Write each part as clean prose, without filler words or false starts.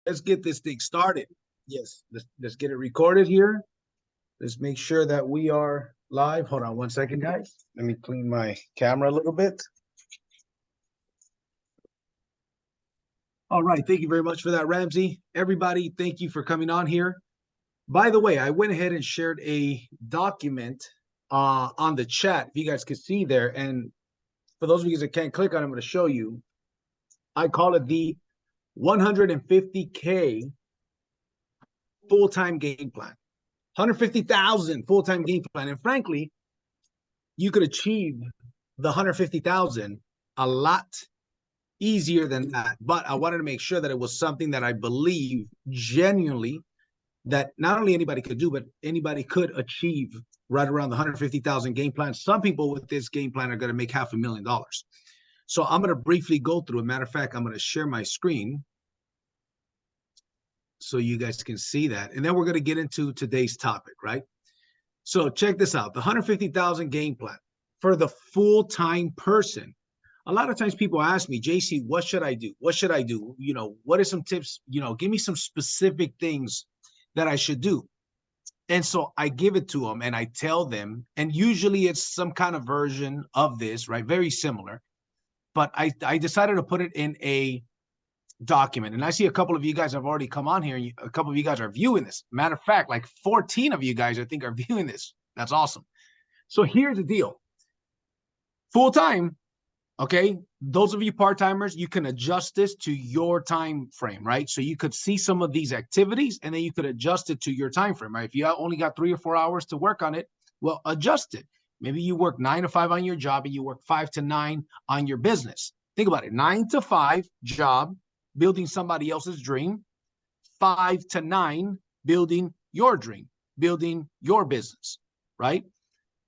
Let's get this thing started. Yes, let's get it recorded here. Let's make sure that we are live. Hold on one second, guys. Let me clean my camera a little bit. All right. Thank you very much for that, Ramsey. Everybody, thank you for coming on here. By the way, I went ahead and shared a document on the chat. If you guys can see there. And for those of you that can't click on it, I'm going to show you. I call it the 150K full-time game plan. 150,000 full-time game plan. And frankly, you could achieve the 150,000 a lot easier than that. But I wanted to make sure that it was something that I believe genuinely that not only anybody could do, but anybody could achieve right around the 150,000 game plan. Some people with this game plan are going to make $500,000. So I'm going to briefly go through. As a matter of fact, I'm going to share my screen so you guys can see that. And then we're going to get into today's topic, right? So check this out. The 150,000 game plan for the full-time person. A lot of times people ask me, JC, what should I do? What should I do? You know, what are some tips? You know, give me some specific things that I should do. And so I give it to them and I tell them, and usually it's some kind of version of this, right? Very similar. But I decided to put it in a document. And I see a couple of you guys have already come on here. And a couple of you guys are viewing this. Matter of fact, like 14 of you guys, I think, are viewing this. That's awesome. So here's the deal. Full time, okay? Those of you part-timers, you can adjust this to your time frame, right? So you could see some of these activities and then you could adjust it to your time frame, right? If you only got 3 or 4 hours to work on it, well, adjust it. Maybe you work 9 to 5 on your job and you work 5 to 9 on your business. Think about it. 9 to 5 job, building somebody else's dream. 5 to 9, building your dream, building your business, right?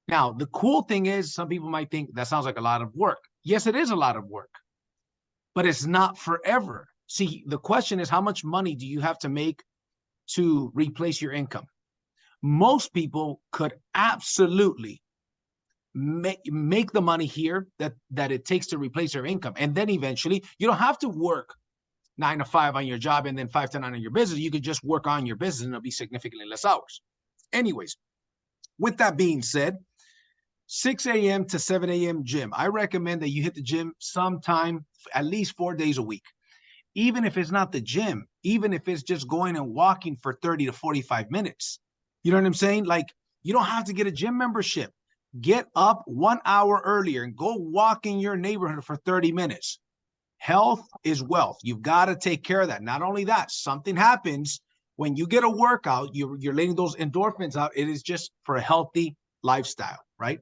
Now, the cool thing is some people might think that sounds like a lot of work. Yes, it is a lot of work, but it's not forever. See, the question is, how much money do you have to make to replace your income? Most people could absolutely make the money here that it takes to replace their income. And then eventually you don't have to work 9 to 5 on your job and then 5 to 9 on your business. You could just work on your business and it'll be significantly less hours. Anyways, with that being said, 6 a.m. to 7 a.m. gym. I recommend that you hit the gym sometime, at least 4 days a week. Even if it's not the gym, even if it's just going and walking for 30 to 45 minutes. You know what I'm saying? Like, you don't have to get a gym membership. Get up 1 hour earlier and go walk in your neighborhood for 30 minutes. Health is wealth. You've got to take care of that. Not only that, something happens when you get a workout, you're letting those endorphins out. It is just for a healthy lifestyle, right?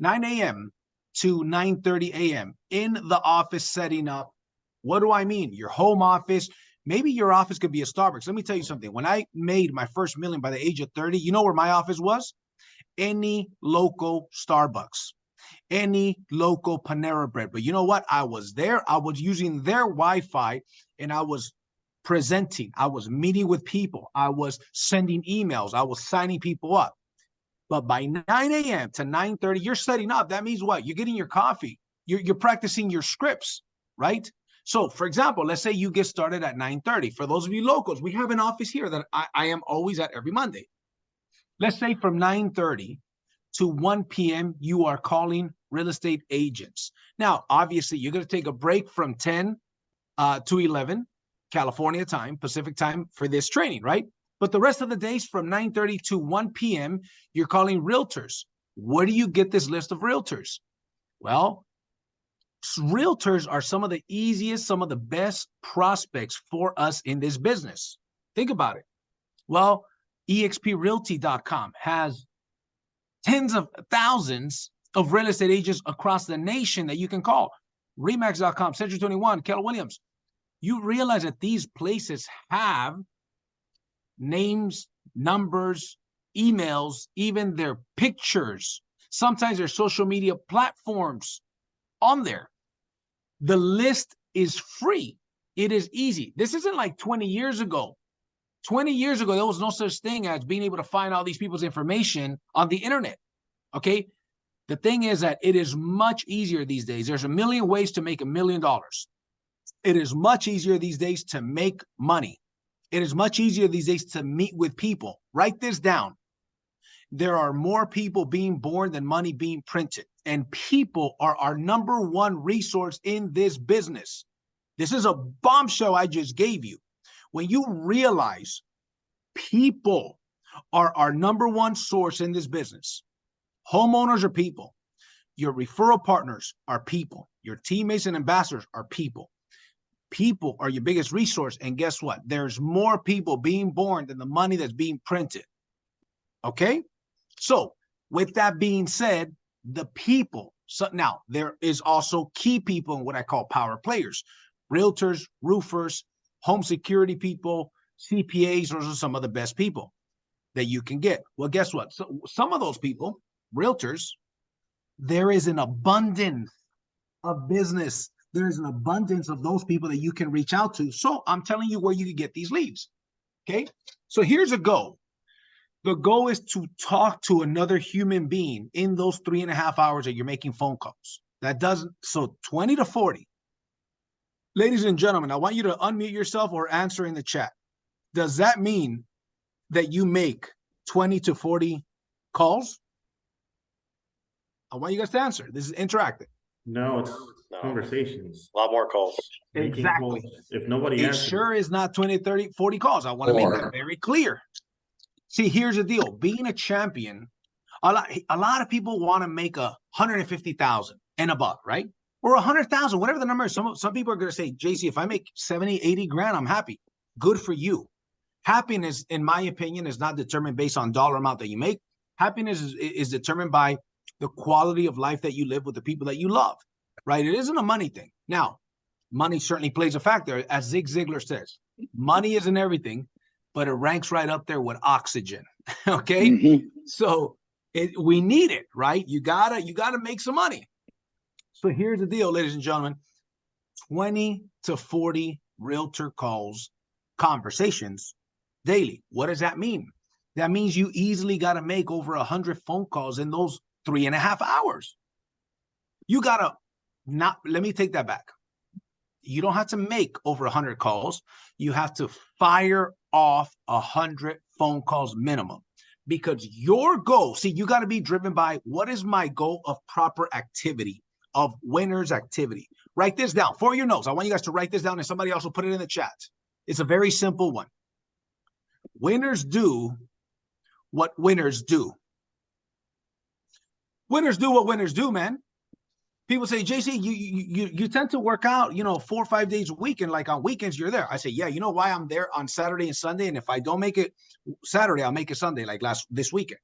9 a.m. to 9:30 a.m. in the office setting up. What do I mean? Your home office. Maybe your office could be a Starbucks. Let me tell you something. When I made my first million by the age of 30, you know where my office was? Any local Starbucks, any local Panera Bread. But you know what? I was there. I was using their Wi-Fi and I was presenting. I was meeting with people. I was sending emails. I was signing people up. But by 9 a.m. to 9:30, you're setting up. That means what? You're getting your coffee. You're practicing your scripts, right? So, for example, let's say you get started at 9:30. For those of you locals, we have an office here that I am always at every Monday. Let's say from 9:30 to 1 p.m., you are calling real estate agents. Now, obviously, you're going to take a break from 10 to 11, California time, Pacific time for this training, right? But the rest of the days from 9:30 to 1 p.m., you're calling realtors. Where do you get this list of realtors? Well, realtors are some of the easiest, some of the best prospects for us in this business. Think about it. Well, exprealty.com has tens of thousands of real estate agents across the nation that you can call. Remax.com, Century 21, Keller Williams. You realize that these places have names, numbers, emails, even their pictures, sometimes their social media platforms on there. The list is free. It is easy. This isn't like 20 years ago. 20 years ago, there was no such thing as being able to find all these people's information on the internet, okay? The thing is that it is much easier these days. There's a million ways to make $1 million. It is much easier these days to make money. It is much easier these days to meet with people. Write this down. There are more people being born than money being printed. And people are our number one resource in this business. This is a bombshell I just gave you. When you realize people are our number one source in this business, homeowners are people. Your referral partners are people. Your teammates and ambassadors are people. People are your biggest resource. And guess what? There's more people being born than the money that's being printed. Okay? So with that being said, the people. So now there is also key people in what I call power players, realtors, roofers, home security people, CPAs. Those are some of the best people that you can get. Well, guess what? So some of those people, realtors, there is an abundance of business. There is an abundance of those people that you can reach out to. So I'm telling you where you can get these leads. Okay. So here's a goal. The goal is to talk to another human being in those 3.5 hours that you're making phone calls. That doesn't, so 20 to 40. Ladies and gentlemen, I want you to unmute yourself or answer in the chat. Does that mean that you make 20 to 40 calls? I want you guys to answer. This is interactive. No, it's conversations. A lot more calls. Exactly. Calls. If nobody answers. It sure is not 20, 30, 40 calls. I want to make that very clear. See, here's the deal. Being a champion, a lot of people want to make 150,000 and above, right? Or 100,000, whatever the number is. Some people are going to say, JC, if I make 70, 80 grand, I'm happy. Good for you. Happiness, in my opinion, is not determined based on dollar amount that you make. Happiness is determined by the quality of life that you live with the people that you love, right? It isn't a money thing. Now, money certainly plays a factor. As Zig Ziglar says, money isn't everything, but it ranks right up there with oxygen. Okay. Mm-hmm. So we need it, right? You gotta make some money. So here's the deal, ladies and gentlemen, 20 to 40 realtor calls, conversations daily. What does that mean? That means you easily got to make over 100 phone calls in those 3.5 hours. You got to let me take that back. You don't have to make over 100 calls. You have to fire off 100 phone calls minimum, because your goal, see, you got to be driven by what is my goal of proper activity, of winners activity. Write this down for your notes. I want you guys to write this down, and somebody else will put it in the chat. It's a very simple one. Winners do what winners do. Winners do what winners do, man. People say, JC, you tend to work out, 4 or 5 days a week, and like on weekends you're there. I say, yeah, you know why I'm there on Saturday and Sunday, and if I don't make it Saturday, I'll make it Sunday, like this weekend.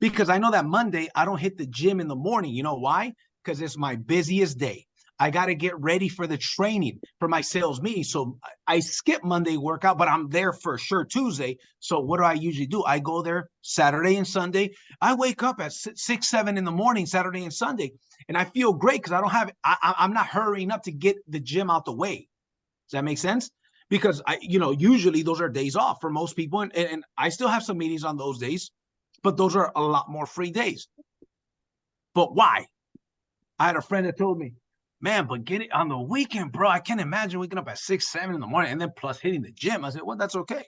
Because I know that Monday I don't hit the gym in the morning. You know why? Because it's my busiest day. I got to get ready for the training for my sales meeting. So I skip Monday workout, but I'm there for sure Tuesday. So what do I usually do? I go there Saturday and Sunday. I wake up at 6, 7 in the morning, Saturday and Sunday, and I feel great because I'm not hurrying up to get the gym out the way. Does that make sense? Because usually those are days off for most people. And I still have some meetings on those days, but those are a lot more free days. But why? I had a friend that told me, man, but get it on the weekend, bro. I can't imagine waking up at 6, 7 in the morning and then plus hitting the gym. I said, well, that's okay.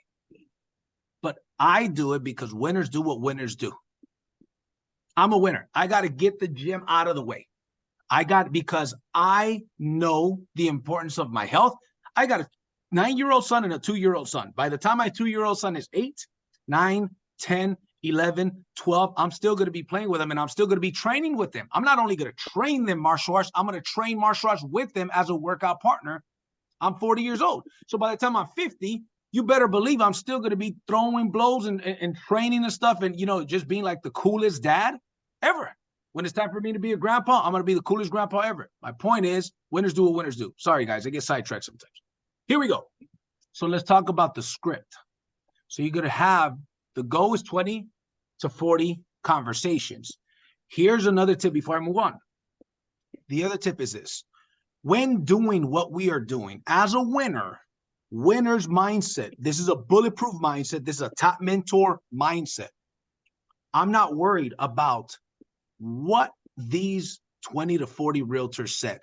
But I do it because winners do what winners do. I'm a winner. I got to get the gym out of the way. Because I know the importance of my health. I got a 9-year-old son and a 2-year-old son. By the time my 2-year-old son is 8, 9, 10, 11, 12, I'm still going to be playing with them, and I'm still going to be training with them. I'm not only going to train them martial arts, I'm going to train martial arts with them as a workout partner. I'm 40 years old. So by the time I'm 50, you better believe I'm still going to be throwing blows and training and stuff, and, just being like the coolest dad ever. When it's time for me to be a grandpa, I'm going to be the coolest grandpa ever. My point is, winners do what winners do. Sorry, guys, I get sidetracked sometimes. Here we go. So let's talk about the script. So you're going to have, the goal is 20 to 40 conversations. Here's another tip before I move on. The other tip is this. When doing what we are doing as a winner, winner's mindset, this is a bulletproof mindset. This is a top mentor mindset. I'm not worried about what these 20 to 40 realtors said.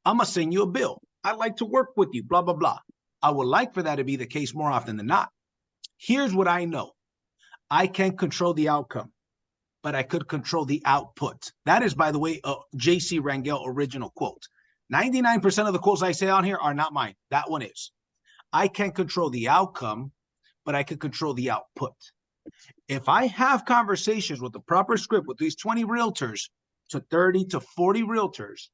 I'm going to send you a bill. I'd like to work with you, blah, blah, blah. I would like for that to be the case more often than not. Here's what I know. I can't control the outcome, but I could control the output. That is, by the way, a J.C. Rangel original quote. 99% of the quotes I say on here are not mine. That one is. I can't control the outcome, but I can control the output. If I have conversations with the proper script with these 20 realtors to 30 to 40 realtors,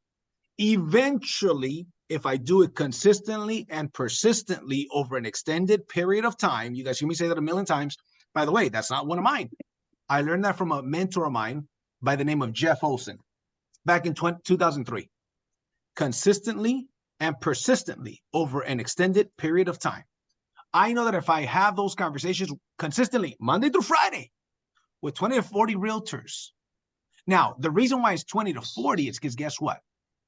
eventually, if I do it consistently and persistently over an extended period of time, you guys hear me say that a million times. By the way, that's not one of mine. I learned that from a mentor of mine by the name of Jeff Olson back in 2003. Consistently and persistently over an extended period of time. I know that if I have those conversations consistently, Monday through Friday, with 20 to 40 realtors. Now, the reason why it's 20 to 40 is because guess what?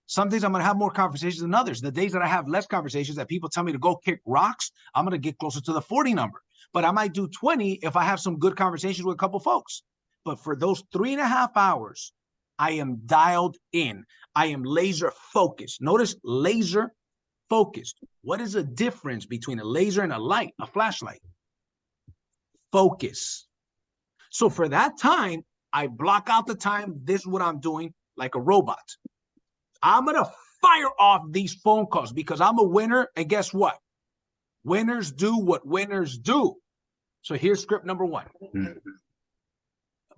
Some days I'm going to have more conversations than others. The days that I have less conversations that people tell me to go kick rocks, I'm going to get closer to the 40 number. But I might do 20 if I have some good conversations with a couple folks. But for those 3.5 hours, I am dialed in. I am laser focused. Notice laser focused. What is the difference between a laser and a light, a flashlight? Focus. So for that time, I block out the time. This is what I'm doing like a robot. I'm going to fire off these phone calls because I'm a winner. And guess what? Winners do what winners do. So here's script number one.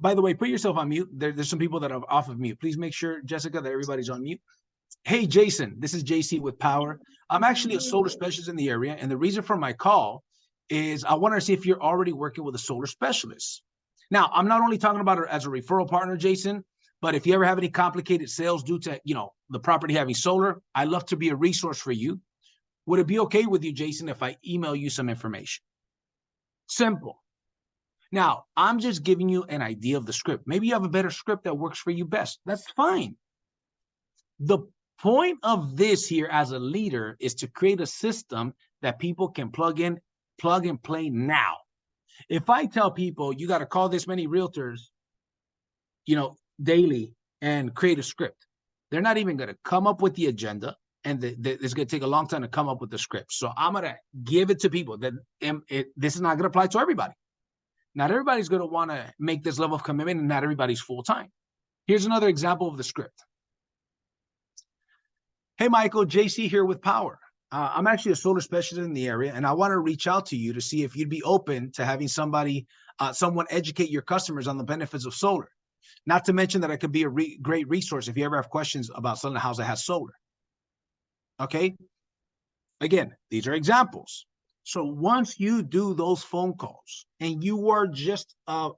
By the way, put yourself on mute. There's some people that are off of mute. Please make sure, Jessica, that everybody's on mute. Hey, Jason, this is JC with Powur. I'm actually a solar specialist in the area. And the reason for my call is I want to see if you're already working with a solar specialist. Now, I'm not only talking about it as a referral partner, Jason, but if you ever have any complicated sales due to, the property having solar, I'd love to be a resource for you. Would it be okay with you, Jason, if I email you some information? Simple. Now, I'm just giving you an idea of the script. Maybe you have a better script that works for you best. That's fine. The point of this here as a leader is to create a system that people can plug and play now. If I tell people you got to call this many realtors, daily and create a script, they're not even going to come up with the agenda, and it's going to take a long time to come up with the script. So I'm going to give it to people that this is not going to apply to everybody. Not everybody's going to want to make this level of commitment, and not everybody's full-time. Here's another example of the script. Hey, Michael, JC here with Powur. I'm actually a solar specialist in the area, and I want to reach out to you to see if you'd be open to having someone educate your customers on the benefits of solar. Not to mention that I could be a great resource if you ever have questions about selling a house that has solar. Okay? Again, these are examples. So once you do those phone calls and you are just a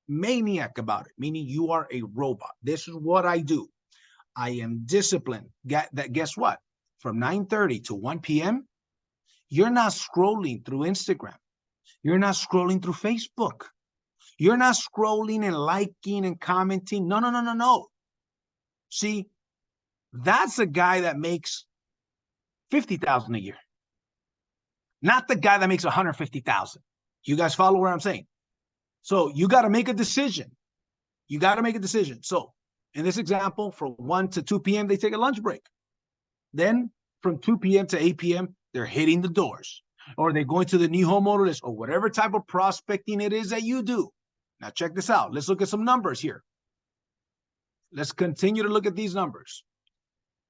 maniac about it, meaning you are a robot, this is what I do. I am disciplined. Guess what? From 9:30 to 1 p.m., you're not scrolling through Instagram. You're not scrolling through Facebook. You're not scrolling and liking and commenting. No. See, that's a guy that makes $50,000 a year, not the guy that makes $150,000. You guys follow what I'm saying? So you got to make a decision. You got to make a decision. So in this example, from 1 to 2 p.m., they take a lunch break. Then from 2 p.m. to 8 p.m., they're hitting the doors, or they're going to the new homeowner list, or whatever type of prospecting it is that you do. Now, check this out. Let's look at some numbers here. Let's continue to look at these numbers.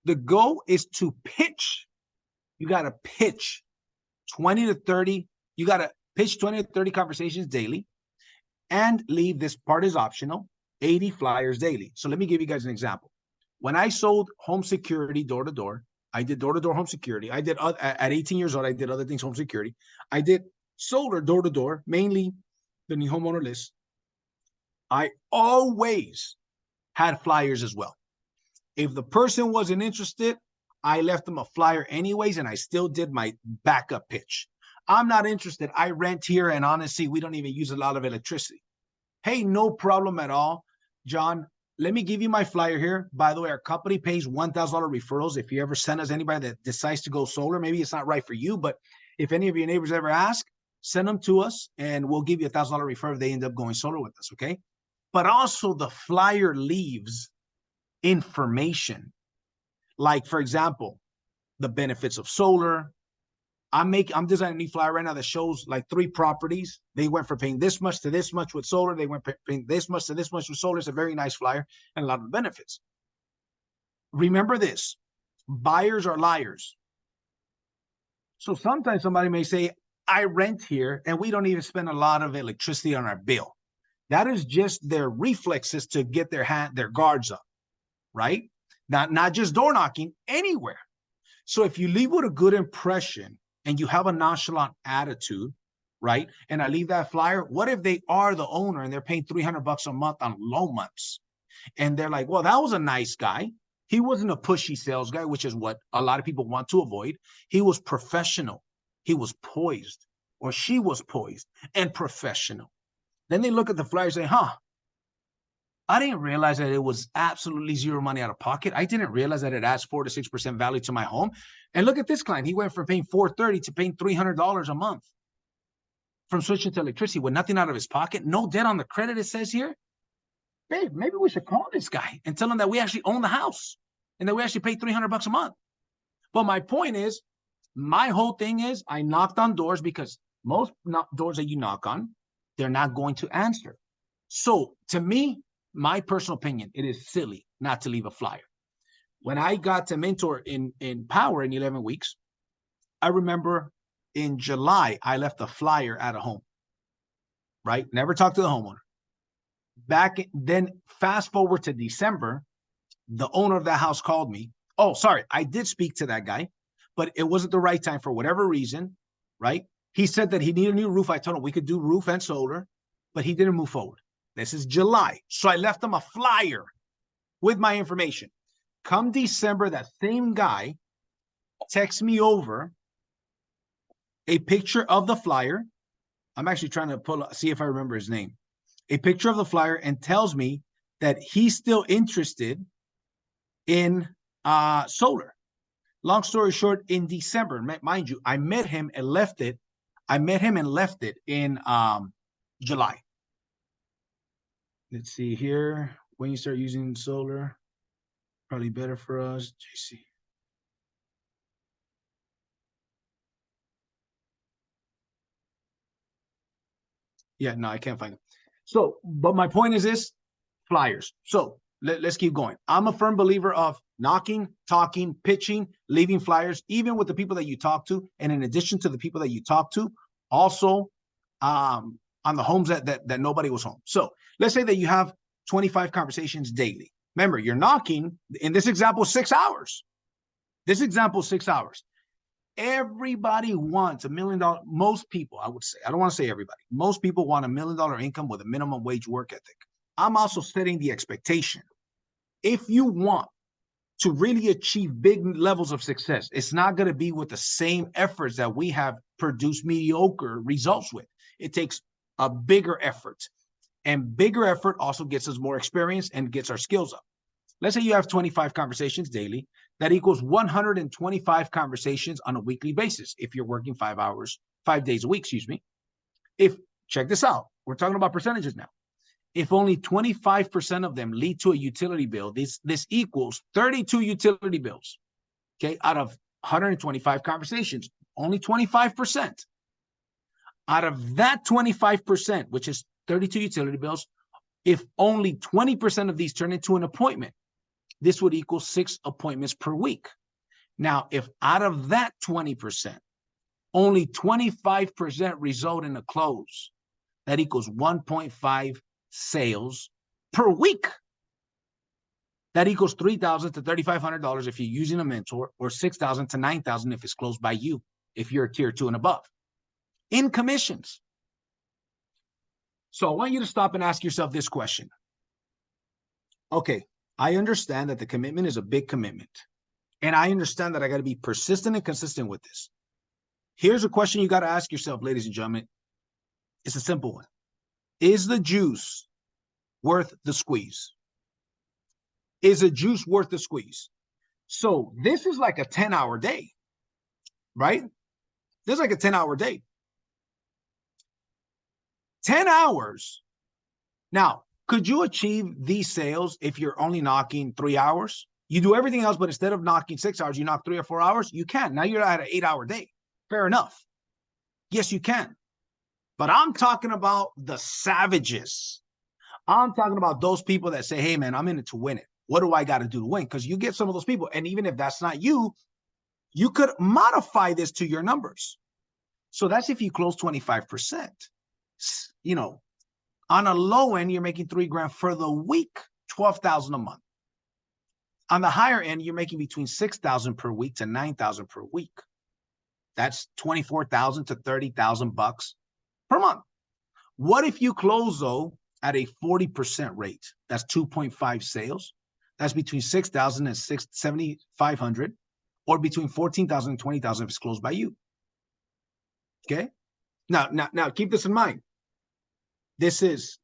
The goal is to pitch. You got to pitch 20 to 30. You got to pitch 20 to 30 conversations daily, and leave, this part is optional, 80 flyers daily. So let me give you guys an example. When I sold home security door-to-door, I did door-to-door home security. I did, at 18 years old, I did other things, home security. I did solar door-to-door, mainly the new homeowner list. I always had flyers as well. If the person wasn't interested, I left them a flyer anyways, and I still did my backup pitch. I'm not interested. I rent here, and honestly, we don't even use a lot of electricity. Hey, no problem at all, John. Let me give you my flyer here. By the way, our company pays $1,000 referrals. If you ever send us anybody that decides to go solar, maybe it's not right for you, but if any of your neighbors ever ask, send them to us, and we'll give you $1,000 referral if they end up going solar with us, okay? But also the flyer leaves information. Like, for example, the benefits of solar. I'm designing a new flyer right now that shows like 3 properties. They went from paying this much to this much with solar. They went paying this much to this much with solar. It's a very nice flyer and a lot of benefits. Remember this, buyers are liars. So sometimes somebody may say, I rent here and we don't even spend a lot of electricity on our bill. That is just their reflexes to get their guards up, right? Not just door knocking, anywhere. So if you leave with a good impression and you have a nonchalant attitude, right? And I leave that flyer, what if they are the owner and they're paying $300 a month on low months? And they're like, well, that was a nice guy. He wasn't a pushy sales guy, which is what a lot of people want to avoid. He was professional. He was poised, or she was poised and professional. Then they look at the flyer and say, I didn't realize that it was absolutely zero money out of pocket. I didn't realize that it adds 4 to 6% value to my home. And look at this client. He went from paying $430 to paying $300 a month from switching to electricity with nothing out of his pocket. No debt on the credit, it says here. Babe, maybe we should call this guy and tell him that we actually own the house and that we actually pay $300 a month. But my point is, my whole thing is I knocked on doors because most doors that you knock on, they're not going to answer. So to me, my personal opinion, it is silly not to leave a flyer. When I got to mentor in Powur in 11 weeks, I remember in July, I left a flyer at a home, right? Never talked to the homeowner. Then fast forward to December, the owner of that house called me. Oh, sorry, I did speak to that guy, but it wasn't the right time for whatever reason, right? He said that he needed a new roof. I told him we could do roof and solar, but he didn't move forward. This is July. So I left him a flyer with my information. Come December, that same guy texts me over a picture of the flyer. I'm actually trying to see if I remember his name. A picture of the flyer and tells me that he's still interested in solar. Long story short, in December, mind you, I met him and left it in July. Let's see here. When you start using solar, probably better for us. JC. Yeah, no, I can't find them. So, but my point is this, flyers. So let's keep going. I'm a firm believer of knocking, talking, pitching, leaving flyers, even with the people that you talk to. And in addition to the people that you talk to, also on the homes that nobody was home. So let's say that you have 25 conversations daily. Remember, you're knocking, in this example, 6 hours. This example, 6 hours. Everybody wants $1 million. Most people, I would say, I don't want to say everybody. Most people want $1 million income with a minimum wage work ethic. I'm also setting the expectation. If you want to really achieve big levels of success, it's not going to be with the same efforts that we have produced mediocre results with. It takes a bigger effort. And bigger effort also gets us more experience and gets our skills up. Let's say you have 25 conversations daily. That equals 125 conversations on a weekly basis if you're working 5 days a week, check this out. We're talking about percentages now. If only 25% of them lead to a utility bill, this equals 32 utility bills, okay, out of 125 conversations, only 25%. Out of that 25%, which is 32 utility bills, if only 20% of these turn into an appointment, this would equal 6 appointments per week. Now, if out of that 20%, only 25% result in a close, that equals 1.5 sales per week. That equals $3,000 to $3,500 if you're using a mentor, or $6,000 to $9,000 if it's closed by you, if you're a tier 2 and above, in commissions. So I want you to stop and ask yourself this question. Okay, I understand that the commitment is a big commitment, and I understand that I got to be persistent and consistent with this. Here's a question you got to ask yourself, ladies and gentlemen. It's a simple one. Is the juice worth the squeeze? Is the juice worth the squeeze? So this is like a 10-hour day, right? This is like a 10-hour day. 10 hours. Now, could you achieve these sales if you're only knocking 3 hours? You do everything else, but instead of knocking 6 hours, you knock 3 or 4 hours. You can. Now you're at an 8-hour day. Fair enough. Yes, you can. But I'm talking about the savages. I'm talking about those people that say, hey, man, I'm in it to win it. What do I got to do to win? Because you get some of those people. And even if that's not you, you could modify this to your numbers. So that's if you close 25%. You know, on a low end, you're making $3,000 for the week, $12,000 a month. On the higher end, you're making between $6,000 per week to $9,000 per week. That's $24,000 to $30,000 per month. What if you close though at a 40% rate? That's 2.5 sales. That's between 6,000 and 7,500, or between 14,000 and 20,000 if it's closed by you. Okay. Now keep this in mind. This is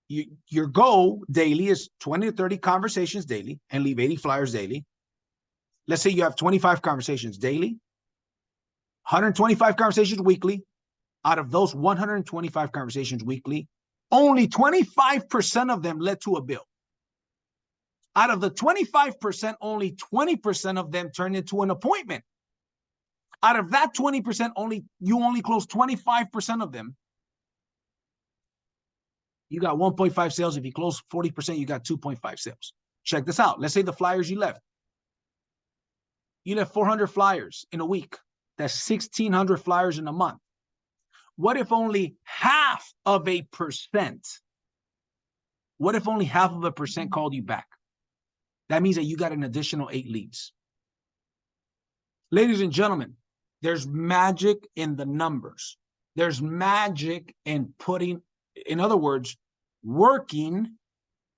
your goal daily is 20 to 30 conversations daily and leave 80 flyers daily. Let's say you have 25 conversations daily, 125 conversations weekly. Out of those 125 conversations weekly, only 25% of them led to a bill. Out of the 25%, only 20% of them turned into an appointment. Out of that 20%, you only closed 25% of them. You got 1.5 sales. If you close 40%, you got 2.5 sales. Check this out. Let's say the flyers you left. You left 400 flyers in a week. That's 1,600 flyers in a month. What if only half of a percent? What if only half of a percent called you back? That means that you got an additional 8 leads. Ladies and gentlemen, there's magic in the numbers. There's magic in putting, in other words, working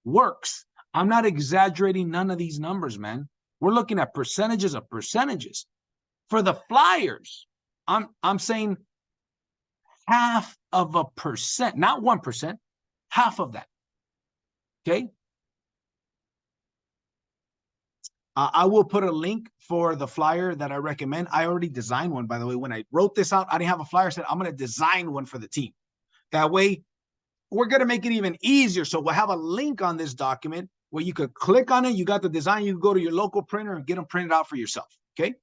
works. I'm not exaggerating none of these numbers, man. We're looking at percentages of percentages. For the flyers, I'm saying half of a percent, not 1%, half of that. Okay. I will put a link for the flyer that I recommend. I already designed one, by the way. When I wrote this out, I didn't have a flyer. I said, I'm going to design one for the team. That way, we're going to make it even easier. So we'll have a link on this document where you could click on it. You got the design. You can go to your local printer and get them printed out for yourself. Okay.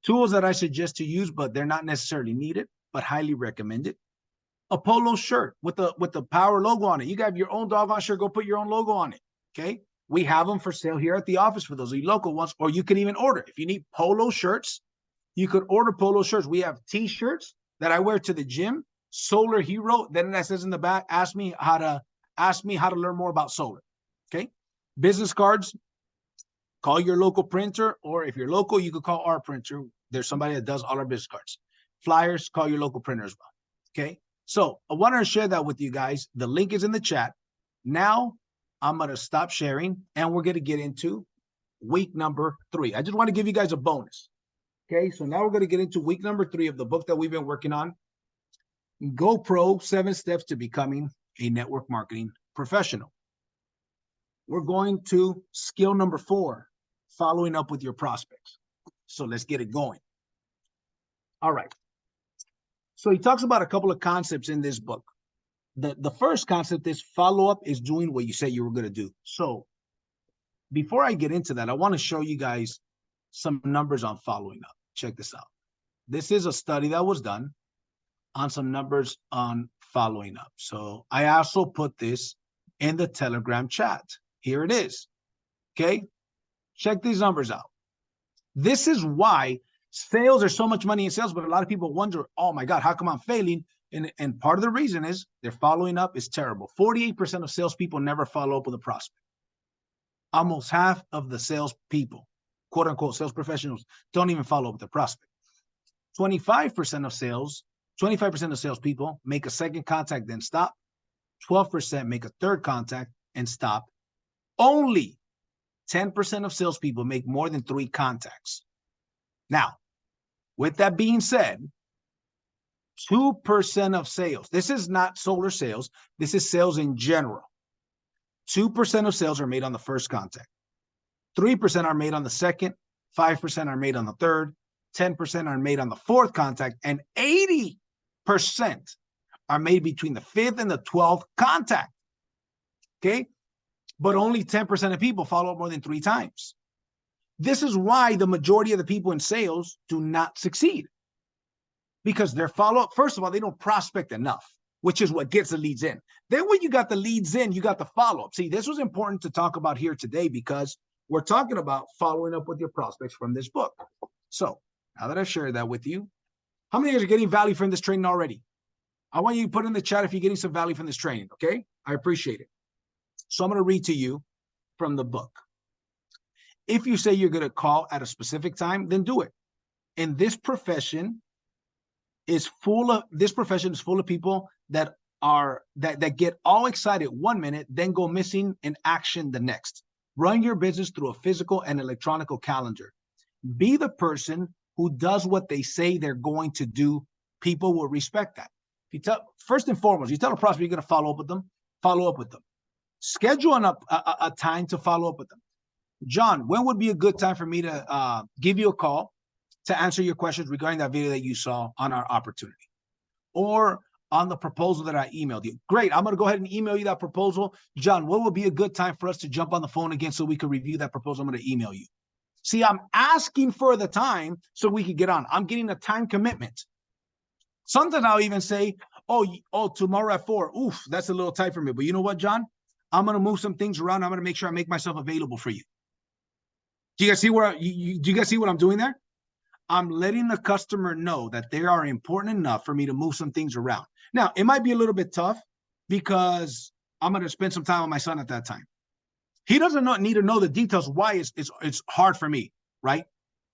Tools that I suggest to use, but they're not necessarily needed, but highly recommended. A polo shirt with the Powur logo on it. You got your own doggone shirt. Go put your own logo on it. Okay. We have them for sale here at the office for those of you local ones, or you can even order. If you need polo shirts, you could order polo shirts. We have t-shirts that I wear to the gym. Solar Hero. Then that says in the back, ask me how to learn more about solar. Okay. Business cards. Call your local printer, or if you're local, you could call our printer. There's somebody that does all our business cards. Flyers, call your local printer as well. Okay. So I wanted to share that with you guys. The link is in the chat. Now I'm going to stop sharing and we're going to get into week number 3. I just want to give you guys a bonus. Okay. So now we're going to get into week number 3 of the book that we've been working on. GoPro 7 Steps to Becoming a Network Marketing Professional. We're going to skill number 4, following up with your prospects. So let's get it going. All right. So he talks about a couple of concepts in this book. The first concept is follow-up is doing what you said you were going to do. So before I get into that, I want to show you guys some numbers on following up. Check this out. This is a study that was done on some numbers on following up. So I also put this in the Telegram chat. Here it is. Okay. Check these numbers out. This is why sales are so much money in sales, but a lot of people wonder, oh my God, how come I'm failing? And part of the reason is their following up is terrible. 48% of salespeople never follow up with a prospect. Almost half of the salespeople, quote unquote, sales professionals, don't even follow up with the prospect. 25% of salespeople make a second contact, then stop. 12% make a third contact and stop. Only 10% of salespeople make more than 3 contacts. Now, with that being said, 2% of sales, this is not solar sales, this is sales in general. 2% of sales are made on the first contact. 3% are made on the second, 5% are made on the third, 10% are made on the fourth contact, and 80% are made between the 5th and the 12th contact. Okay? But only 10% of people follow up more than 3 times. This is why the majority of the people in sales do not succeed. because their follow-up, first of all, they don't prospect enough, which is what gets the leads in. Then when you got the leads in, you got the follow-up. See, this was important to talk about here today because we're talking about following up with your prospects from this book. So now that I've shared that with you, how many of you are getting value from this training already? I want you to put in the chat if you're getting some value from this training, okay? I appreciate it. So I'm going to read to you from the book. If you say you're going to call at a specific time, then do it. And this profession is full of people that get all excited 1 minute, then go missing in action the next. Run your business through a physical and electronic calendar. Be the person who does what they say they're going to do. People will respect that. If you first and foremost, you tell a prospect you're going to follow up with them, follow up with them. Schedule a time to follow up with them. John, when would be a good time for me to give you a call to answer your questions regarding that video that you saw on our opportunity or on the proposal that I emailed you? Great. I'm going to go ahead and email you that proposal. John, what would be a good time for us to jump on the phone again so we can review that proposal? I'm going to email you. See, I'm asking for the time so we can get on. I'm getting a time commitment. Sometimes I'll even say, oh, tomorrow at 4. Oof, that's a little tight for me. But you know what, John? I'm going to move some things around. I'm going to make sure I make myself available for you. Do you guys see do you guys see what I'm doing there? I'm letting the customer know that they are important enough for me to move some things around. Now, it might be a little bit tough because I'm going to spend some time with my son at that time. He doesn't need to know the details why it's hard for me, right?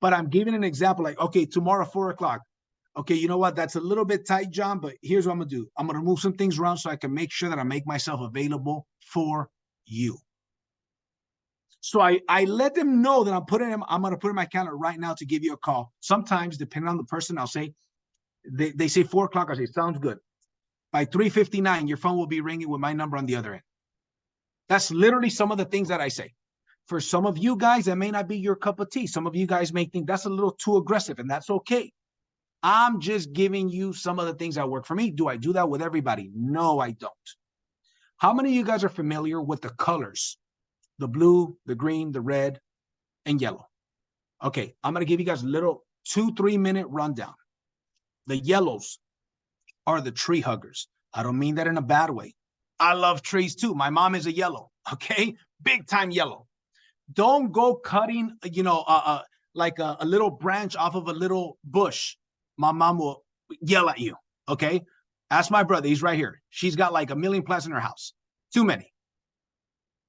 But I'm giving an example like, okay, tomorrow 4 o'clock. Okay, you know what? That's a little bit tight, John, but here's what I'm going to do. I'm going to move some things around so I can make sure that I make myself available for you. So I let them know that I'm going to put in my calendar right now to give you a call. Sometimes, depending on the person, I'll say, they say 4 o'clock. I say, sounds good. By 3:59, your phone will be ringing with my number on the other end. That's literally some of the things that I say. For some of you guys, that may not be your cup of tea. Some of you guys may think that's a little too aggressive, and that's okay. I'm just giving you some of the things that work for me. Do I do that with everybody? No, I don't. How many of you guys are familiar with the colors? The blue, the green, the red, and yellow. Okay, I'm going to give you guys a little 2-3 minute rundown. The yellows are the tree huggers. I don't mean that in a bad way. I love trees too. My mom is a yellow, okay? Big time yellow. Don't go cutting, like a little branch off of a little bush. My mom will yell at you, okay? Ask my brother. He's right here. She's got like 1 million plants in her house. Too many.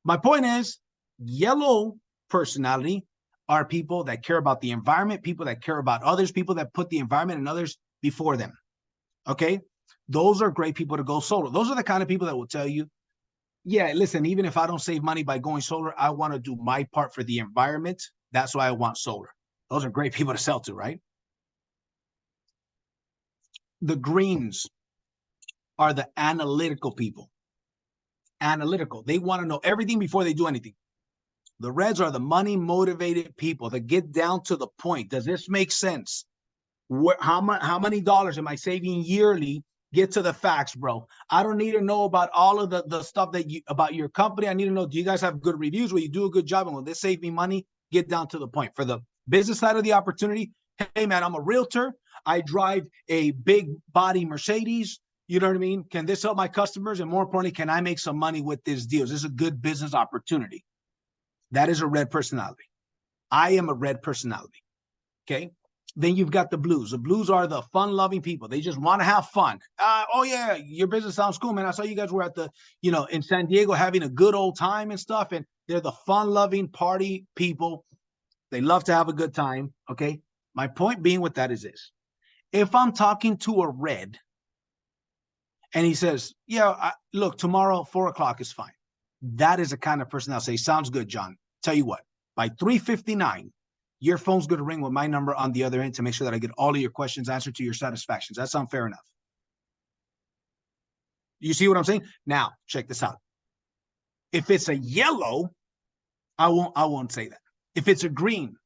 My point is, yellow personality are people that care about the environment, people that care about others, people that put the environment and others before them. Okay? Those are great people to go solar. Those are the kind of people that will tell you, yeah, listen, even if I don't save money by going solar, I want to do my part for the environment. That's why I want solar. Those are great people to sell to, right? The greens are the analytical people. Analytical. They want to know everything before they do anything. The reds are the money motivated people that get down to the point. Does this make sense? How many dollars am I saving yearly? Get to the facts, bro. I don't need to know about all of the stuff about your company. I need to know, do you guys have good reviews? Will you do a good job? And will this save me money? Get down to the point. For the business side of the opportunity, hey man, I'm a realtor. I drive a big body Mercedes. You know what I mean? Can this help my customers? And more importantly, can I make some money with this deal? Is this a good business opportunity? That is a red personality. I am a red personality. Okay. Then you've got the blues. The blues are the fun-loving people. They just want to have fun. Oh yeah, your business sounds cool, man. I saw you guys were at the, in San Diego having a good old time and stuff. And they're the fun-loving party people. They love to have a good time. Okay. My point being with that is this. If I'm talking to a red and he says, yeah, look, tomorrow 4 o'clock is fine. That is the kind of person I'll say, sounds good, John. Tell you what, by 3:59, your phone's going to ring with my number on the other end to make sure that I get all of your questions answered to your satisfaction. Does that sound fair enough? You see what I'm saying? Now, check this out. If it's a yellow, I won't say that. If it's a green,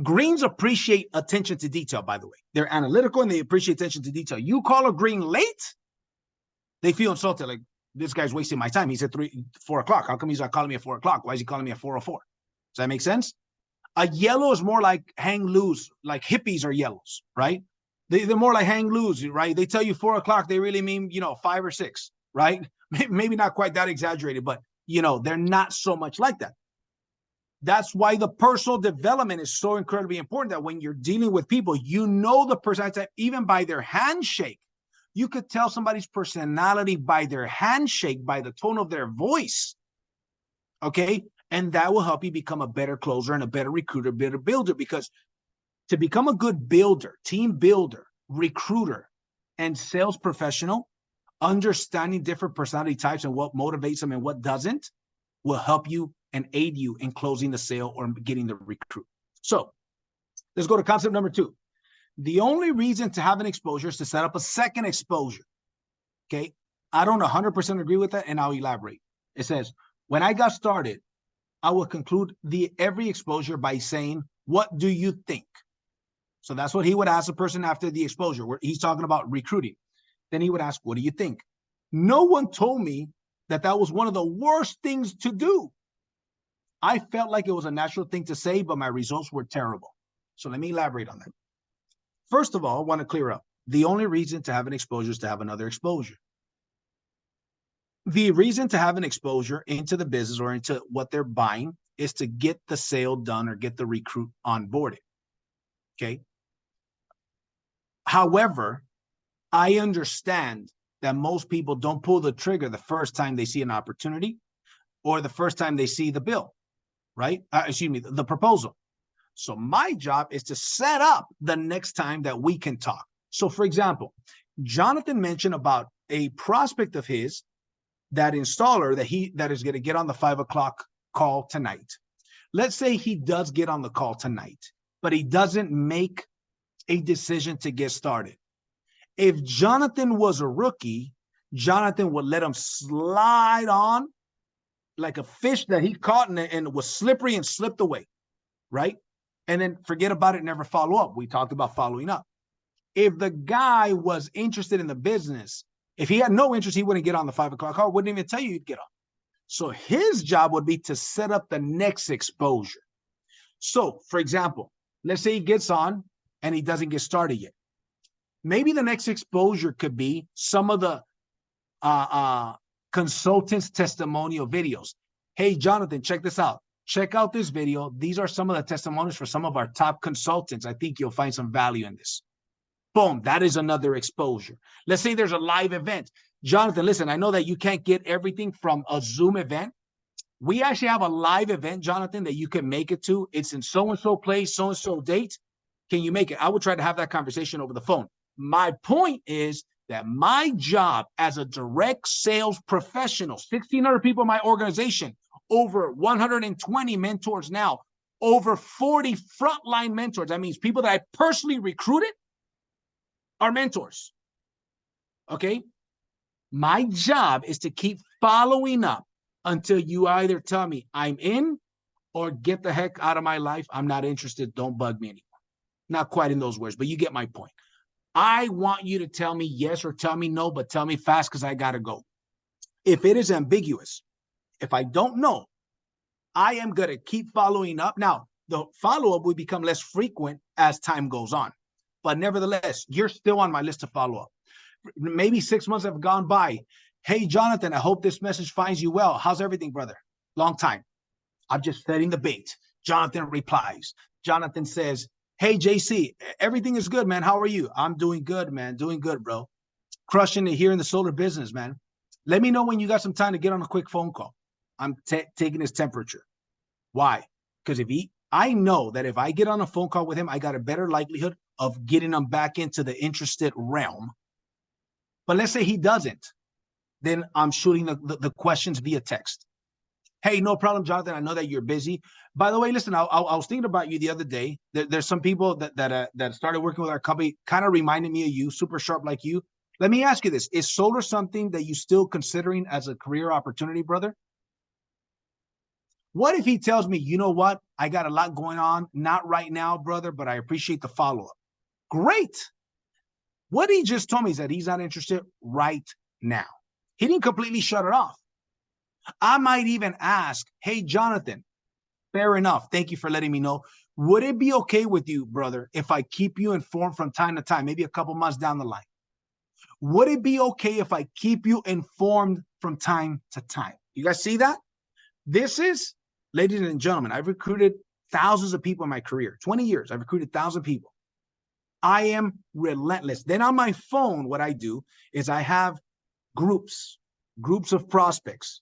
greens appreciate attention to detail, by the way. They're analytical and they appreciate attention to detail. You call a green late, they feel insulted. Like, this guy's wasting my time. He said 4 o'clock. How come he's not calling me at 4 o'clock? Why is he calling me at 4:04? Does that make sense? A yellow is more like hang loose, like hippies are yellows, right? They're more like hang loose, right? They tell you 4 o'clock, they really mean, 5 or 6, right? Maybe not quite that exaggerated, but, they're not so much like that. That's why the personal development is so incredibly important, that when you're dealing with people, the personality type, even by their handshake. You could tell somebody's personality by their handshake, by the tone of their voice. Okay. And that will help you become a better closer and a better recruiter, better builder, because to become a good builder, team builder, recruiter, and sales professional, understanding different personality types and what motivates them and what doesn't will help you and aid you in closing the sale or getting the recruit. So let's go to concept number 2. The only reason to have an exposure is to set up a second exposure. Okay. I don't 100% agree with that, and I'll elaborate. It says, when I got started, I will conclude every exposure by saying, what do you think? So that's what he would ask a person after the exposure, where he's talking about recruiting. Then he would ask, what do you think? No one told me that was one of the worst things to do. I felt like it was a natural thing to say, but my results were terrible. So let me elaborate on that. First of all, I want to clear up. The only reason to have an exposure is to have another exposure. The reason to have an exposure into the business or into what they're buying is to get the sale done or get the recruit onboarded. Okay. However, I understand that most people don't pull the trigger the first time they see an opportunity or the first time they see the bill, right? The proposal. So my job is to set up the next time that we can talk. So for example, Jonathan mentioned about a prospect of his, that installer that is going to get on the 5 o'clock call tonight. Let's say he does get on the call tonight, but he doesn't make a decision to get started. If Jonathan was a rookie, Jonathan would let him slide on like a fish that he caught and was slippery and slipped away, right? And then forget about it, never follow up. We talked about following up. If the guy was interested in the business, if he had no interest, he wouldn't get on the 5 o'clock call, wouldn't even tell you he'd get on. So his job would be to set up the next exposure. So, for example, let's say he gets on and he doesn't get started yet. Maybe the next exposure could be some of the consultants' testimonial videos. Hey, Jonathan, check this out. Check out this video. These are some of the testimonials for some of our top consultants. I think you'll find some value in this. Boom, that is another exposure. Let's say there's a live event. Jonathan, listen, I know that you can't get everything from a Zoom event. We actually have a live event, Jonathan, that you can make it to. It's in so-and-so place, so-and-so date. Can you make it? I would try to have that conversation over the phone. My point is that my job as a direct sales professional, 1,600 people in my organization, over 120 mentors now, over 40 frontline mentors. That means people that I personally recruited are mentors. Okay. My job is to keep following up until you either tell me I'm in or get the heck out of my life. I'm not interested. Don't bug me anymore. Not quite in those words, but you get my point. I want you to tell me yes or tell me no, but tell me fast because I got to go. If it is ambiguous, if I don't know, I am going to keep following up. Now, the follow-up will become less frequent as time goes on. But nevertheless, you're still on my list to follow up. Maybe 6 months have gone by. Hey, Jonathan, I hope this message finds you well. How's everything, brother? Long time. I'm just setting the bait. Jonathan replies. Jonathan says, hey, JC, everything is good, man. How are you? I'm doing good, man. Doing good, bro. Crushing it here in the solar business, man. Let me know when you got some time to get on a quick phone call. I'm taking his temperature. Why? Because I know that if I get on a phone call with him, I got a better likelihood of getting him back into the interested realm. But let's say he doesn't, then I'm shooting the questions via text. Hey, no problem, Jonathan. I know that you're busy. By the way, listen, I was thinking about you the other day. There's some people that started working with our company, kind of reminded me of you, super sharp like you. Let me ask you this. Is solar something that you still considering as a career opportunity, brother? What if he tells me, you know what? I got a lot going on. Not right now, brother, but I appreciate the follow-up. Great. What he just told me is that he's not interested right now. He didn't completely shut it off. I might even ask, hey, Jonathan, fair enough. Thank you for letting me know. Would it be okay with you, brother, if I keep you informed from time to time, maybe a couple months down the line? Would it be okay if I keep you informed from time to time? You guys see that? This is, ladies and gentlemen, I've recruited thousands of people in my career. 20 years, I've recruited 1,000 people. I am relentless. Then on my phone, what I do is I have groups of prospects.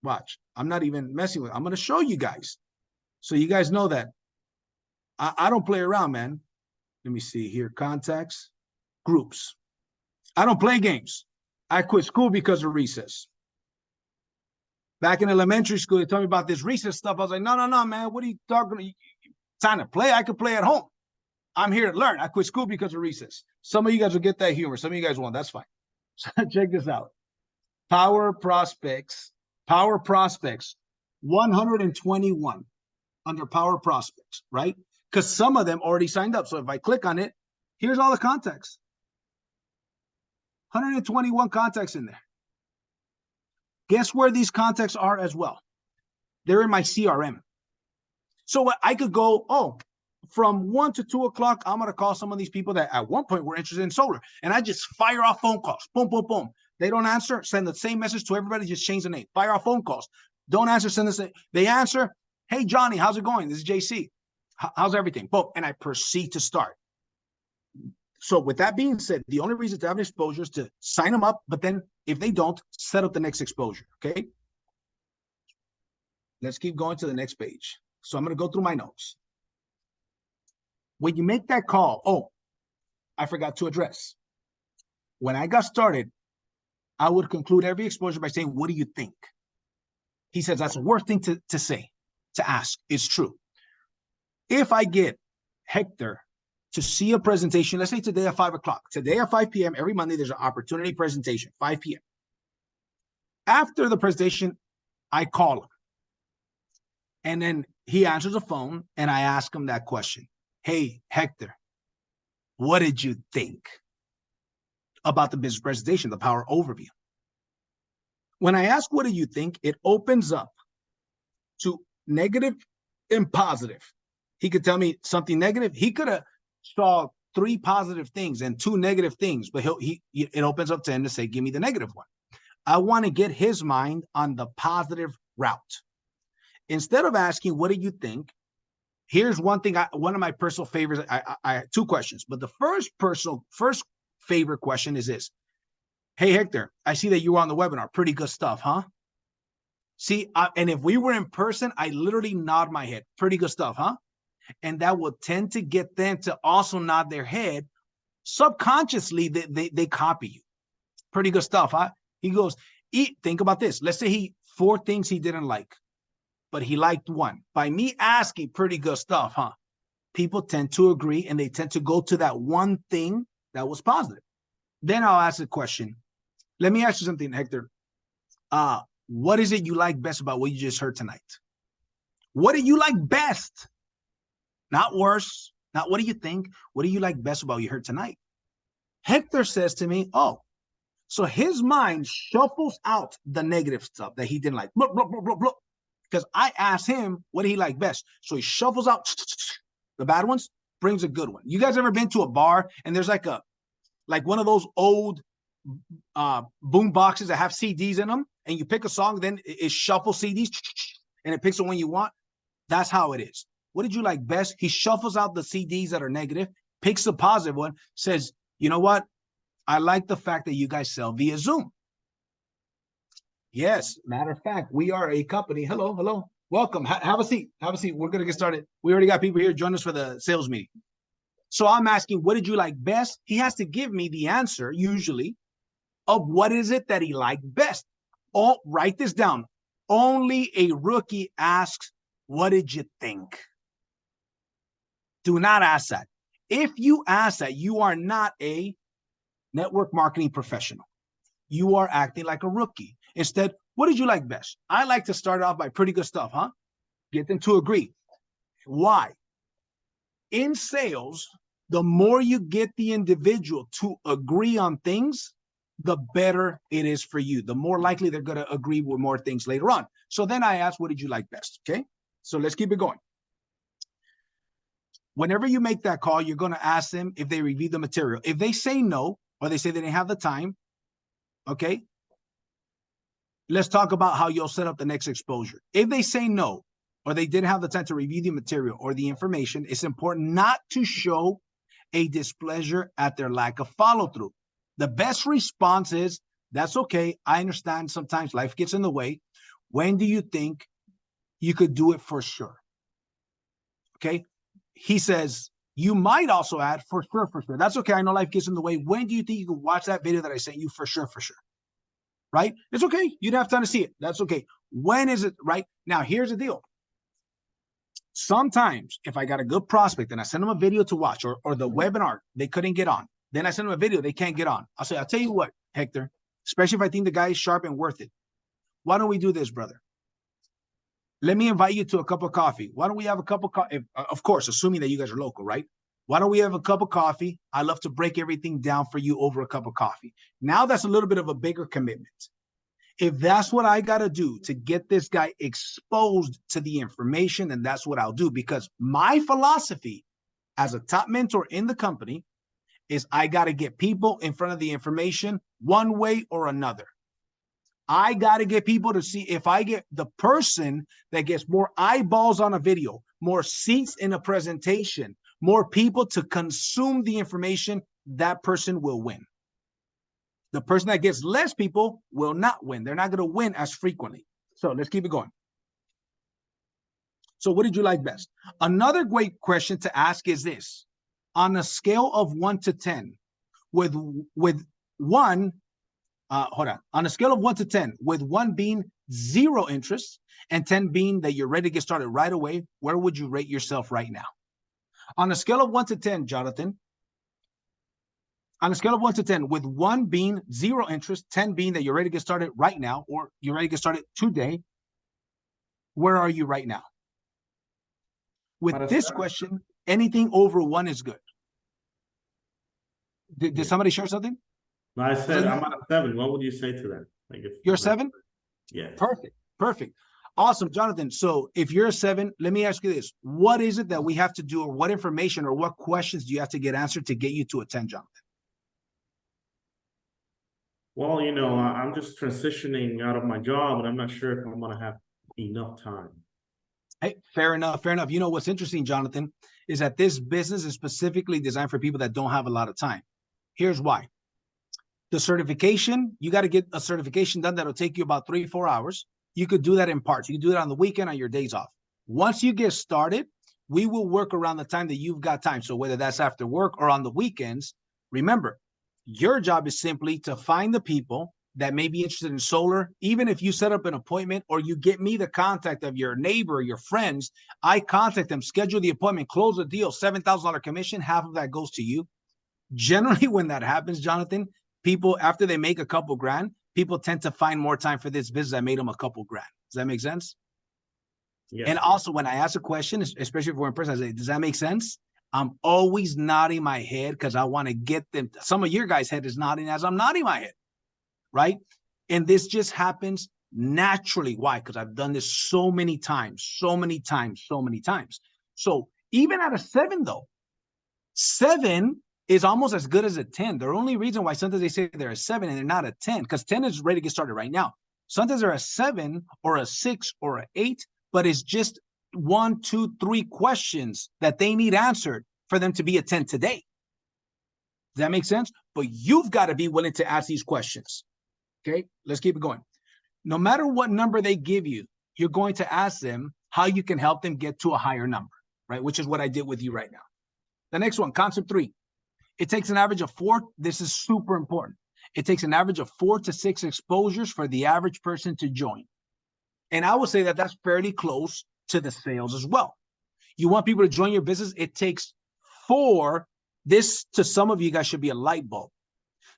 Watch, I'm not even messing with it. I'm going to show you guys. So you guys know that I don't play around, man. Let me see here. Contacts, groups. I don't play games. I quit school because of recess. Back in elementary school, they told me about this recess stuff. I was like, no, man. What are you talking about? Time to play? I could play at home. I'm here to learn. I quit school because of recess. Some of you guys will get that humor. Some of you guys won't. That's fine. So check this out. Powur prospects, 121 under Powur prospects, right? Because some of them already signed up. So if I click on it, here's all the contacts. 121 contacts in there. Guess where these contacts are as well? They're in my CRM. So I could go, from 1 to 2 o'clock, I'm going to call some of these people that at one point were interested in solar. And I just fire off phone calls. Boom, boom, boom. They don't answer. Send the same message to everybody. Just change the name. Fire off phone calls. Don't answer. Send the same. They answer. Hey, Johnny, how's it going? This is JC. How's everything? Boom. And I proceed to start. So with that being said, the only reason to have an exposure is to sign them up. But then if they don't, set up the next exposure. Okay. Let's keep going to the next page. So I'm going to go through my notes. When you make that call, I forgot to address. When I got started, I would conclude every exposure by saying, what do you think? He says, that's the worst thing to say, to ask. It's true. If I get Hector to see a presentation, let's say today at 5 o'clock, today at 5 p.m., every Monday, there's an opportunity presentation, 5 p.m. After the presentation, I call him. And then he answers the phone and I ask him that question. Hey, Hector, what did you think about the business presentation, the Powur overview? When I ask, what do you think? It opens up to negative and positive. He could tell me something negative. He could have saw 3 positive things and 2 negative things, but it opens up to him to say, give me the negative one. I want to get his mind on the positive route. Instead of asking, what do you think? Here's one thing, one of my personal favorites. I have 2 questions, but the first favorite question is this. Hey, Hector, I see that you were on the webinar. Pretty good stuff, huh? See, and if we were in person, I literally nod my head. Pretty good stuff, huh? And that will tend to get them to also nod their head. Subconsciously, they copy you. Pretty good stuff, huh? He goes, think about this. Let's say 4 things he didn't like, but he liked 1. By me asking pretty good stuff, huh? People tend to agree and they tend to go to that one thing that was positive. Then I'll ask the question. Let me ask you something, Hector. What is it you like best about what you just heard tonight? What do you like best? Not worse. Not what do you think? What do you like best about what you heard tonight? Hector says to me, so his mind shuffles out the negative stuff that he didn't like. Blah, blah, blah, blah, blah. Because I asked him what he liked best. So he shuffles out the bad ones, brings a good one. You guys ever been to a bar and there's like one of those old boom boxes that have CDs in them, and you pick a song, then it shuffles CDs and it picks the one you want? That's how it is. What did you like best? He shuffles out the CDs that are negative, picks the positive one, says, you know what? I like the fact that you guys sell via Zoom. Yes, matter of fact, we are a company. Hello. Welcome. Have a seat. Have a seat. We're going to get started. We already got people here. Join us for the sales meeting. So I'm asking, what did you like best? He has to give me the answer, usually, of what is it that he liked best. Write this down. Only a rookie asks, what did you think? Do not ask that. If you ask that, you are not a network marketing professional. You are acting like a rookie. Instead, what did you like best? I like to start off by pretty good stuff, huh? Get them to agree. Why? In sales, the more you get the individual to agree on things, the better it is for you. The more likely they're going to agree with more things later on. So then I asked, what did you like best? Okay, so let's keep it going. Whenever you make that call, you're going to ask them if they reviewed the material. If they say no, or they say they didn't have the time, okay, let's talk about how you'll set up the next exposure. If they say no, or they didn't have the time to review the material or the information, it's important not to show a displeasure at their lack of follow-through. The best response is, that's okay. I understand sometimes life gets in the way. When do you think you could do it for sure? Okay. He says, you might also add for sure, for sure. That's okay. I know life gets in the way. When do you think you can watch that video that I sent you for sure, for sure? Right? It's okay. You don't have time to see it. That's okay. When is it? Right? Now, here's the deal. Sometimes if I got a good prospect and I send them a video to watch or the webinar, they couldn't get on. Then I send them a video, they can't get on. I'll say, I'll tell you what, Hector, especially if I think the guy is sharp and worth it. Why don't we do this, brother? Let me invite you to a cup of coffee. Why don't we have a cup of coffee? Of course, assuming that you guys are local, right? Why don't we have a cup of coffee? I love to break everything down for you over a cup of coffee. Now that's a little bit of a bigger commitment. If that's what I got to do to get this guy exposed to the information, then that's what I'll do. Because my philosophy as a top mentor in the company is I got to get people in front of the information one way or another. I got to get people to see. If I get the person that gets more eyeballs on a video, more seats in a presentation, more people to consume the information, that person will win. The person that gets less people will not win. They're not going to win as frequently. So let's keep it going. So what did you like best? Another great question to ask is this. On a scale of 1 to 10, with one, on a scale of 1 to 10, with 1 being 0 interest and 10 being that you're ready to get started right away, where would you rate yourself right now? On a scale of 1 to 10, Jonathan, on a scale of 1 to 10, with 1 being 0 interest, 10 being that you're ready to get started right now, or you're ready to get started today, where are you right now? With this question, anything over 1 is good. Did somebody share something? No, I said I'm at a 7. What would you say to that? Like if you're 7? Yeah. Perfect. Perfect. Awesome, Jonathan. So if you're a 7, let me ask you this. What is it that we have to do, or what information or what questions do you have to get answered to get you to a 10, Jonathan? Well, you know, I'm just transitioning out of my job and I'm not sure if I'm going to have enough time. Hey, fair enough. Fair enough. You know, what's interesting, Jonathan, is that this business is specifically designed for people that don't have a lot of time. Here's why. The certification, you got to get a certification done that'll take you about 3-4 hours. You could do that in parts. You can do it on the weekend, on your days off. Once you get started, we will work around the time that you've got time. So whether that's after work or on the weekends, remember, your job is simply to find the people that may be interested in solar. Even if you set up an appointment or you get me the contact of your neighbor, your friends, I contact them, schedule the appointment, close the deal, $7,000 commission, half of that goes to you. Generally, when that happens, Jonathan, people, after they make a couple grand, people tend to find more time for this business that made them a couple grand. Does that make sense? Yes. And also, when I ask a question, especially if we're in person, I say, does that make sense? I'm always nodding my head because I want to get them. Some of your guys' head is nodding as I'm nodding my head, right? And this just happens naturally. Why? Because I've done this so many times, so many times, so many times. So even at a 7, though, 7 is almost as good as a 10. The only reason why sometimes they say they're a 7 and they're not a 10, because 10 is ready to get started right now. Sometimes they're a 7 or a 6 or an 8, but it's just 1, 2, 3 questions that they need answered for them to be a 10 today. Does that make sense? But you've got to be willing to ask these questions. Okay, let's keep it going. No matter what number they give you, you're going to ask them how you can help them get to a higher number, right? Which is what I did with you right now. The next one, concept 3. It takes an average of 4. This is super important. It takes an average of 4 to 6 exposures for the average person to join. And I would say that that's fairly close to the sales as well. You want people to join your business. It takes 4. This, to some of you guys, should be a light bulb.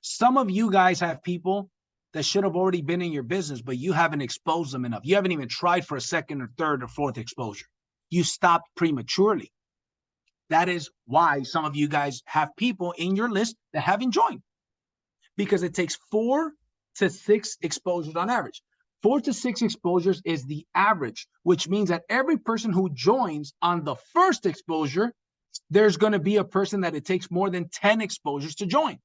Some of you guys have people that should have already been in your business, but you haven't exposed them enough. You haven't even tried for a 2nd or 3rd or 4th exposure. You stopped prematurely. That is why some of you guys have people in your list that haven't joined, because it takes 4 to 6 exposures on average. 4 to 6 exposures is the average, which means that every person who joins on the first exposure there's going to be a person that it takes more than 10 exposures to join.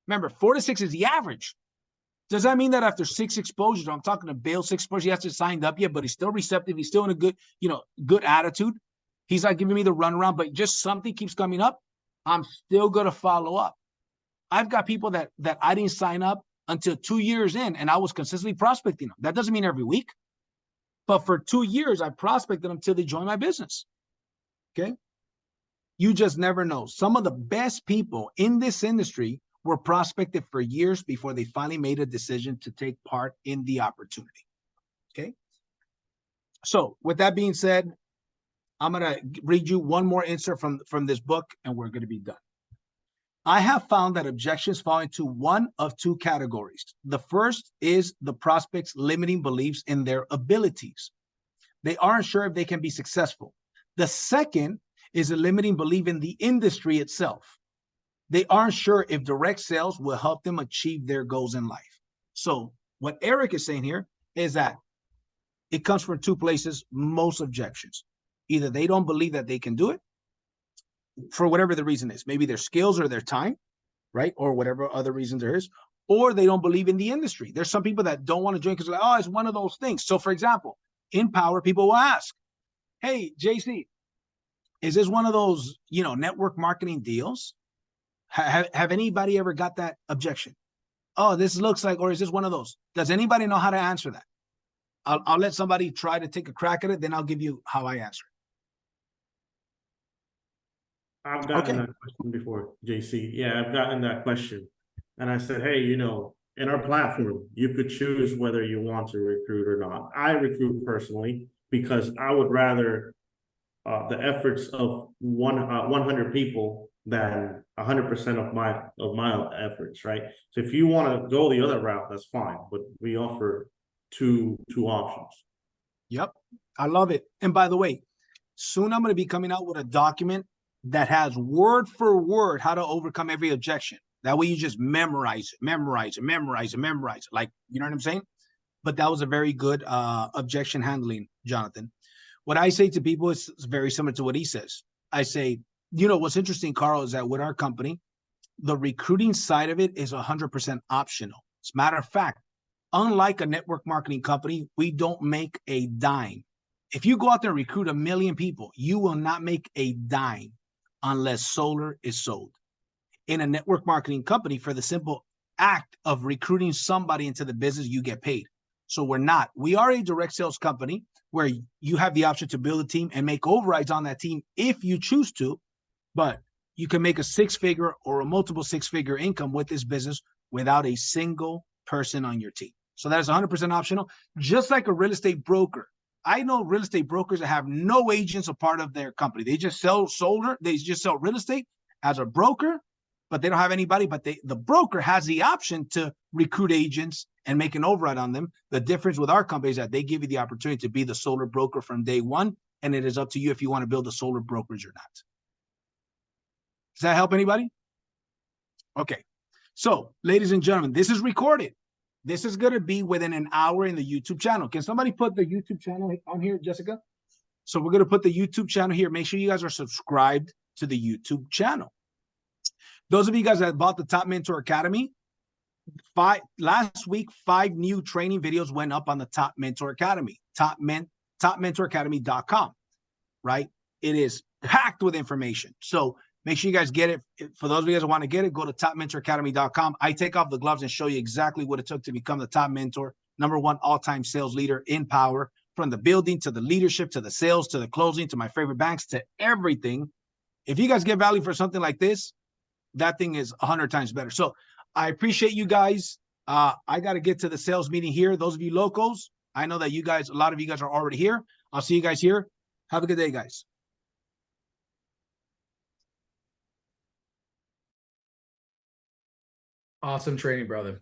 Remember, 4 to 6 is the average. Does that mean that after 6 exposures, I'm talking to Bale, 6 exposures, he hasn't signed up yet, but he's still receptive. He's still in a good, good attitude. He's not giving me the runaround, but just something keeps coming up. I'm still going to follow up. I've got people that I didn't sign up until 2 years in, and I was consistently prospecting them. That doesn't mean every week, but for 2 years, I prospected them until they joined my business. Okay. You just never know. Some of the best people in this industry were prospected for years before they finally made a decision to take part in the opportunity. Okay. So with that being said, I'm going to read you one more insert from this book, and we're going to be done. I have found that objections fall into one of 2 categories. The first is the prospect's limiting beliefs in their abilities. They aren't sure if they can be successful. The second is a limiting belief in the industry itself. They aren't sure if direct sales will help them achieve their goals in life. So what Eric is saying here is that it comes from 2 places, most objections. Either they don't believe that they can do it for whatever the reason is, maybe their skills or their time, right? Or whatever other reason there is, or they don't believe in the industry. There's some people that don't want to join because they're like, oh, it's one of those things. So for example, in Powur, people will ask, hey, JC, is this one of those, network marketing deals? Have anybody ever got that objection? Oh, this looks like, or is this one of those? Does anybody know how to answer that? I'll let somebody try to take a crack at it. Then I'll give you how I answer it. I've gotten that question before, JC. Yeah, I've gotten that question. And I said, hey, in our platform, you could choose whether you want to recruit or not. I recruit personally because I would rather the efforts of 100 people than 100% of my efforts, right? So if you want to go the other route, that's fine. But we offer two options. Yep, I love it. And by the way, soon I'm going to be coming out with a document that has word for word how to overcome every objection. That way you just memorize it. Like, you know what I'm saying? But that was a very good objection handling, Jonathan. What I say to people is very similar to what he says. I say, what's interesting, Carl, is that with our company, the recruiting side of it is 100% optional. As a matter of fact, unlike a network marketing company, we don't make a dime. If you go out there and recruit 1 million people, you will not make a dime unless solar is sold. In a network marketing company, for the simple act of recruiting somebody into the business, you get paid. So we're not. We are a direct sales company where you have the option to build a team and make overrides on that team if you choose to, but you can make a 6-figure or a multiple 6-figure income with this business without a single person on your team. So that is 100% optional, just like a real estate broker. I know real estate brokers that have no agents a part of their company. They just sell solar. They just sell real estate as a broker, but they don't have anybody. But the broker has the option to recruit agents and make an override on them. The difference with our company is that they give you the opportunity to be the solar broker from day one, and it is up to you if you want to build a solar brokerage or not. Does that help anybody? Okay. So, ladies and gentlemen, this is recorded. This is going to be within an hour in the YouTube channel. Can somebody put the YouTube channel on here, Jessica? So we're going to put the YouTube channel here. Make sure you guys are subscribed to the YouTube channel. Those of you guys that bought the Top Mentor Academy, last week, 5 new training videos went up on the Top Mentor Academy, topmentoracademy.com, right? It is packed with information. So make sure you guys get it. For those of you guys who want to get it, go to topmentoracademy.com. I take off the gloves and show you exactly what it took to become the top mentor, #1 all-time sales leader in Powur, from the building to the leadership to the sales to the closing to my favorite banks to everything. If you guys get value for something like this, that thing is 100 times better. So I appreciate you guys. I got to get to the sales meeting here. Those of you locals, I know that you guys, a lot of you guys are already here. I'll see you guys here. Have a good day, guys. Awesome training, brother.